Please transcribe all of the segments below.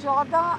14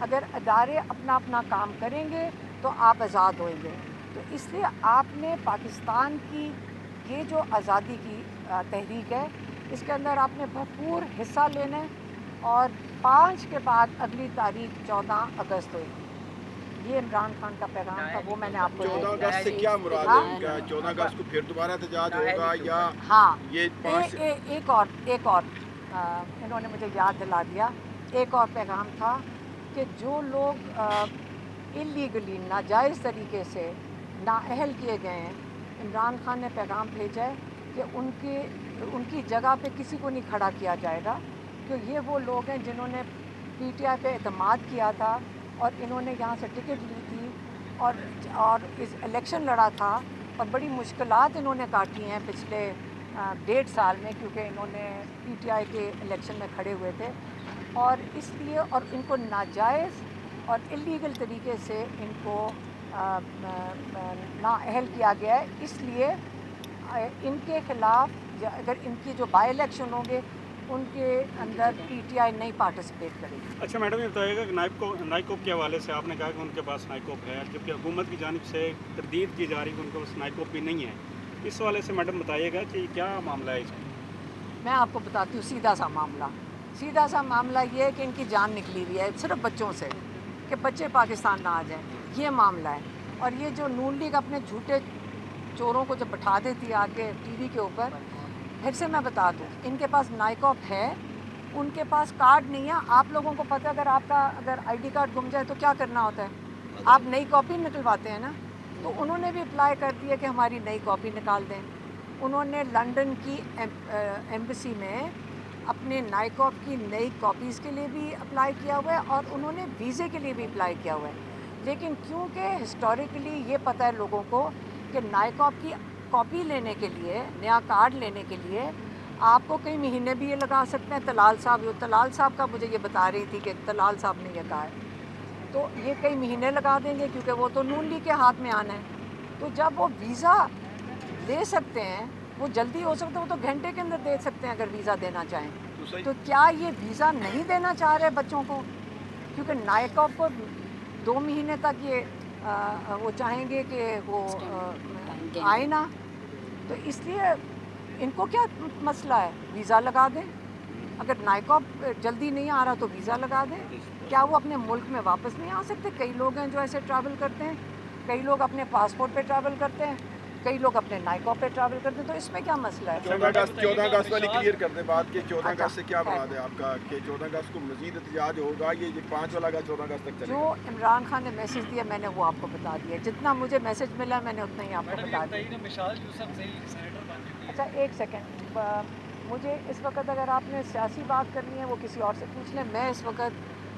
اگر ادارے اپنا اپنا کام کریں گے تو آپ آزاد ہوئیں گے. تو اس لیے آپ نے پاکستان کی یہ جو آزادی کی تحریک ہے اس کے اندر آپ نے بھرپور حصہ لینا ہے. اور 5 کے بعد اگلی تاریخ 14 اگست ہوئی. یہ عمران خان کا پیغام تھا، وہ میں نے آپ کو 14 اگست سے کیا مراد ہے ان کا؟ 14 اگست کو پھر دوبارہ احتجاج ہوگا یا ہاں یہ ایک اور انہوں نے مجھے یاد دلا دیا. ایک اور پیغام تھا کہ جو لوگ اللیگلی ناجائز طریقے سے نااہل کیے گئے ہیں، عمران خان نے پیغام بھیجا ہے کہ ان کی جگہ پہ کسی کو نہیں کھڑا کیا جائے گا، کہ یہ وہ لوگ ہیں جنہوں نے پی ٹی آئی پہ اعتماد کیا تھا اور انہوں نے یہاں سے ٹکٹ لی تھی اور اس الیکشن لڑا تھا اور بڑی مشکلات انہوں نے کاٹی ہیں پچھلے 1.5 سال میں، کیونکہ انہوں نے پی ٹی آئی کے الیکشن میں کھڑے ہوئے تھے. اور اس لیے اور ان کو ناجائز اور اللیگل طریقے سے ان کو نااہل کیا گیا ہے. اس لیے ان کے خلاف اگر ان کی جو بائی الیکشن ہوں گے ان کے اندر پی ٹی آئی نہیں پارٹیسپیٹ کرے گی. اچھا میڈم، یہ بتائیے گا کہ نائکوپ کے حوالے سے آپ نے کہا کہ ان کے پاس نائکوپ ہے، جبکہ حکومت کی جانب سے تردید کی جا رہی کہ ان کے پاس نائکوپ بھی نہیں ہے. اس حوالے سے میڈم بتائیے گا کہ کیا معاملہ ہے اس میں؟ میں آپ کو بتاتی ہوں سیدھا سا معاملہ یہ ہے کہ ان کی جان نکلی ہوئی ہے صرف بچوں سے، کہ بچے پاکستان نہ آ جائیں. یہ معاملہ ہے. اور یہ جو نون لیگ اپنے جھوٹے چوروں کو جب بٹھا دیتی ہے آگے ٹی وی کے اوپر، پھر سے میں بتا دوں ان کے پاس نائکوپ ہے، ان کے پاس کارڈ نہیں ہے. آپ لوگوں کو پتہ ہے اگر آئی ڈی کارڈ گم جائے تو کیا کرنا ہوتا ہے؟ آپ نئی کاپی نکلواتے ہیں نا. تو انہوں نے بھی اپلائی کر دیا کہ ہماری نئی کاپی نکال دیں. انہوں نے لنڈن کی ایمبیسی میں اپنے نائکوپ کی نئی کاپیز کے لیے بھی اپلائی کیا ہوا ہے اور انہوں نے ویزے کے لیے بھی اپلائی کیا ہوا ہے. لیکن کیونکہ ہسٹوریکلی یہ پتہ ہے لوگوں کو کہ نائکوپ کی کاپی لینے کے لیے، نیا کارڈ لینے کے لیے آپ کو کئی مہینے بھی یہ لگا سکتے ہیں. طلال صاحب کا مجھے یہ بتا رہی تھی کہ طلال صاحب نے یہ کہا ہے، تو یہ کئی مہینے لگا دیں گے کیونکہ وہ تو نون لیگ کے ہاتھ میں آنا ہے. تو جب وہ ویزا دے سکتے ہیں، وہ جلدی ہو سکتا ہے، وہ تو گھنٹے کے اندر دے سکتے ہیں اگر ویزا دینا چاہیں. تو کیا یہ ویزا نہیں دینا چاہ رہے بچوں کو؟ کیونکہ نائکوپ کو 2 مہینے تک یہ وہ چاہیں گے کہ وہ آئے نا. تو اس لیے ان کو کیا مسئلہ ہے؟ ویزا لگا دیں. اگر نائکوپ جلدی نہیں آ رہا تو ویزا لگا دیں. کیا وہ اپنے ملک میں واپس نہیں آ سکتے؟ کئی لوگ ہیں جو ایسے ٹریول کرتے ہیں، کئی لوگ اپنے پاسپورٹ پہ ٹریول کرتے ہیں، کئی لوگ اپنے نائکوپ پہ ٹریول کرتے ہیں. تو اس میں کیا مسئلہ ہے؟ 14 اگست والی کلیئر کر دیں بات کہ 14 اگست سے کیا مراد ہے آپ کا، کہ 14 اگست کو مزید احتجاج ہوگا؟ یہ 5 والا 14 اگست تک چلے جو گا؟ عمران خان نے میسج دیا میں نے وہ آپ کو بتا دیا. جتنا مجھے میسج ملا میں نے اتنا ہی آپ کو بتا دیا. اچھا ایک سیکنڈ، مجھے اس وقت اگر آپ نے سیاسی بات کرنی ہے وہ کسی اور سے پوچھ لیں. میں اس وقت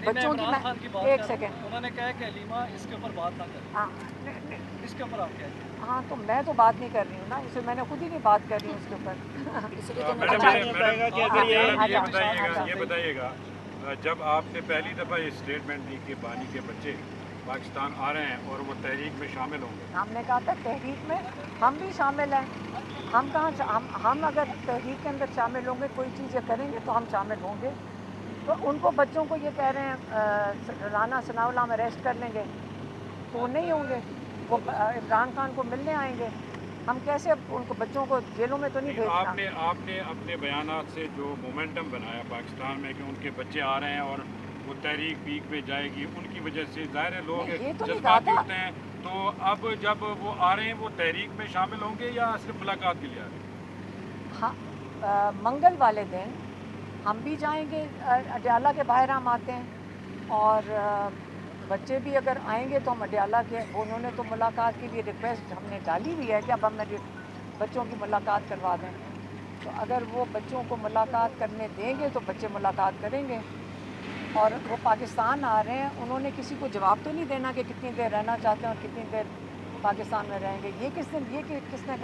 بچوں کی ایک سیکنڈ، انہوں نے کہا کہ حلیمہ اس کے اوپر بات نہ کریں. اس کے اوپر آپ کیا کہیں؟ ہاں تو میں تو بات نہیں کر رہی ہوں نا، اسے میں نے خود ہی نہیں بات کر رہی ہوں اس کے اوپر. یہ بتائیے گا جب آپ نے پہلی دفعہ یہ اسٹیٹمنٹ دی کہ بانی کے بچے پاکستان آ رہے ہیں اور وہ تحریک میں شامل ہوں گے، ہم نے کہا تھا تحریک میں ہم بھی شامل ہیں. ہم اگر تحریک کے اندر شامل ہوں گے، کوئی چیزیں کریں گے تو ہم شامل ہوں گے. تو ان کو بچوں کو یہ کہہ رہے ہیں رانا ثناء اللہ ہم اریسٹ کر لیں گے، تو وہ نہیں ہوں گے. وہ عمران خان کو ملنے آئیں گے. ہم کیسے ان کو بچوں کو جیلوں میں تو نہیں بھیجنا. آپ نے اپنے بیانات سے جو مومنٹم بنایا پاکستان میں کہ ان کے بچے آ رہے ہیں اور وہ تحریک پیک پہ جائے گی، ان کی وجہ سے ظاہر ہے لوگ جذباتی ہوتے ہیں. تو اب جب وہ آ رہے ہیں وہ تحریک میں شامل ہوں گے یا صرف ملاقات کے لیے آ رہے ہیں؟ ہاں منگل والے دن ہم بھی جائیں گے. اڈیالہ کے باہر ہم آتے ہیں اور بچے بھی اگر آئیں گے تو ہم اڈیالہ کے، انہوں نے تو ملاقات کے لیے ریکویسٹ ہم نے ڈالی ہوئی ہے کہ اب ہم بچوں کی ملاقات کروا دیں. تو اگر وہ بچوں کو ملاقات کرنے دیں گے تو بچے ملاقات کریں گے. اور وہ پاکستان آ رہے ہیں، انہوں نے کسی کو جواب تو نہیں دینا کہ کتنی دیر رہنا چاہتے ہیں اور کتنی دیر پاکستان میں رہیں گے. یہ کس نے کہا